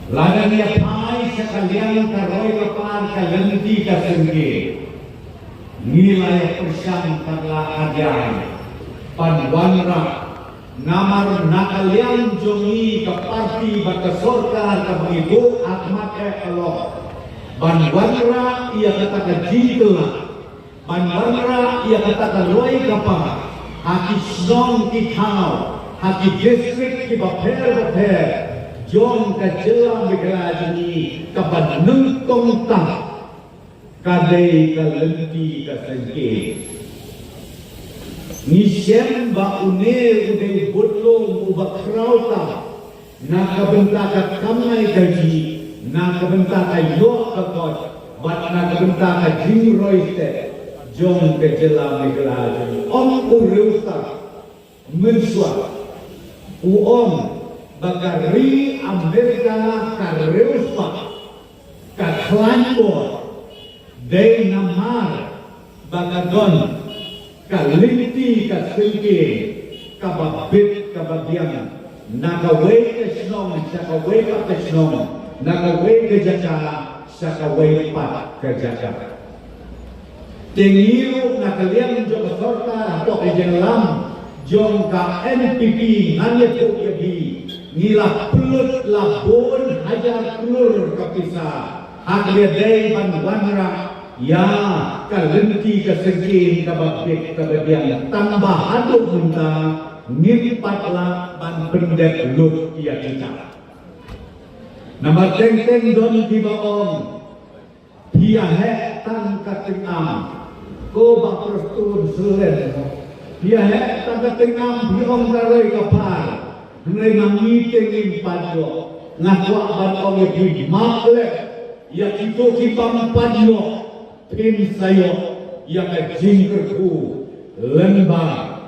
Lagan ya pai sekalian karoi kapan kalenti kasengke. Nilai persang karla ajar. Panwanra namar nakalian jongi ke parti baka sorkar ke mengibu akmat Allah. Panwanra ia katakan jingkela. Panwanra ia katakan loi kapa. Haki snong kitau. Haki distrik ki baper. Jom kajelang bekerajani kapan nengkong tak kadai kalenti kasengke nisyen ba une ude botlong ubak krauta nakabentaka kamay gaji nakabentaka yok kakot bat nakabentaka jingroiste jom kajelang bekerajani om ureusta mensua uom Bagari Amerika Kareusa Kaklanbor Day Namar Bagadon Kalinti Kasengke Kababit Kababiang Nagaway Kasnong Sakaway Pakasnong Nagaway Kajaka Sakaway Pak Kajaka Tengiru Nakaliang Jok Sorta Atau Ejelam Jom ka NPP Nganyat Yabi Ngilah pelut labun hajar pelur kapisa Haklia day banwanra Ya kalenti kasengkin kababik kababiang Tambah aduk minta Ngipatlah ban pendek lut ia kita Nama teng-teng don kibaong Pia hek tan katingam Ko bak perstun selen Pia hek tan katingam biong karoi kapal Ngai mangiting padyo ngakwa ban ong yagi makle ya kito kipang padyo pin sayo ya kajingkerku lembang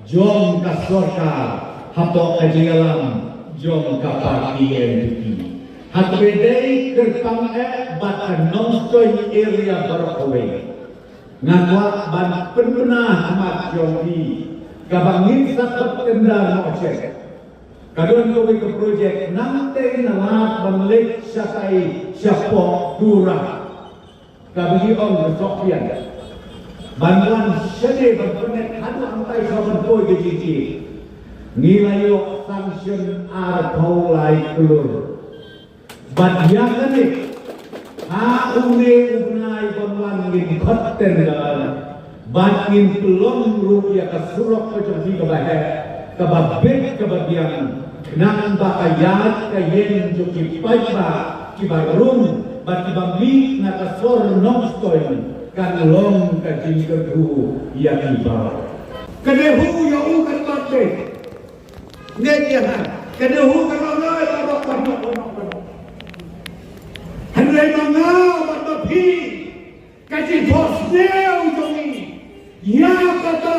jom kasorka hapo kajigalam jom kapati NPP hatbedei kerpang bat nonstoy area Barokawe ngakwa ban penbenah amat jombi kabangin sakat kendal mocek Kadang kau ke projek nanti nalat balik sakai siapa dura. Kabagi on kesokian. Bantuan sedih berpenet hadu antai sahabat kau ke cici. Nilai sanction arpau lai pelur. Badiakan ni. Haune unai bantuan ngin kotten dalam. Batin pelong rupiah kesurok kecempi kebahaya. Kababit kebagian. Nang bakayat kayen joki paiba kibarum bat kibami nakasor nongstoy kan long kajing kerdu ya kibar kedehu ya u kan batte nedian kedehu kan ngai barok barok henry mangau bat bapi kajing bosneu jongi ya kata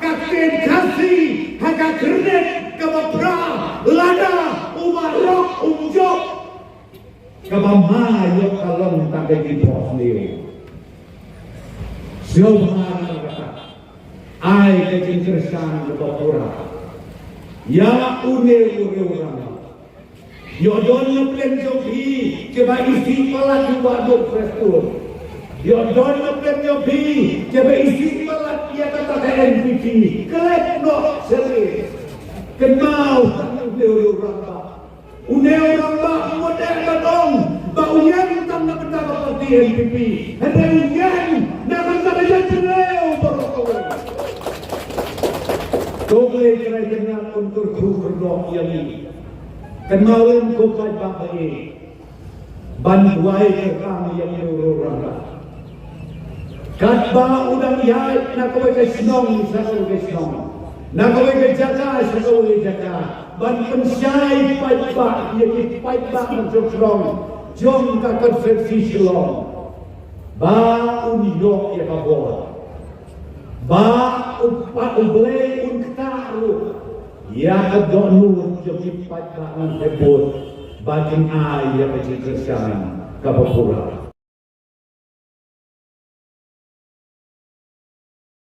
kakek kasih haka kernet kabapra lada umarok umjok kabamayo kalong tak di pos ni siapa kata ai kecing kersan kabapura ya une orang yo don plan joki keba isi pala juga do prestur yo don plan joki keba isi pala ia kata NPP kelep no seri kenal uneu ramba model batong bauyan tam na benda parti NPP ada uyan na benda jeneu Barokawe doble kerajaan untuk berdok yang kenalin ko kay babae banduay kerang yang ramba katba udang yai na ko kay snong sa ko kay snong Nakaway ke jaka, sakaway jaka. Ban pensyai paipa, ia paipa menjogrong. Jom kakak versi silong. Ba uniyok ya kabola. Ba upa uble unktaru. Ya kadonu jom paipa menjebut. Bajing ay ya kecil kesan kabapura.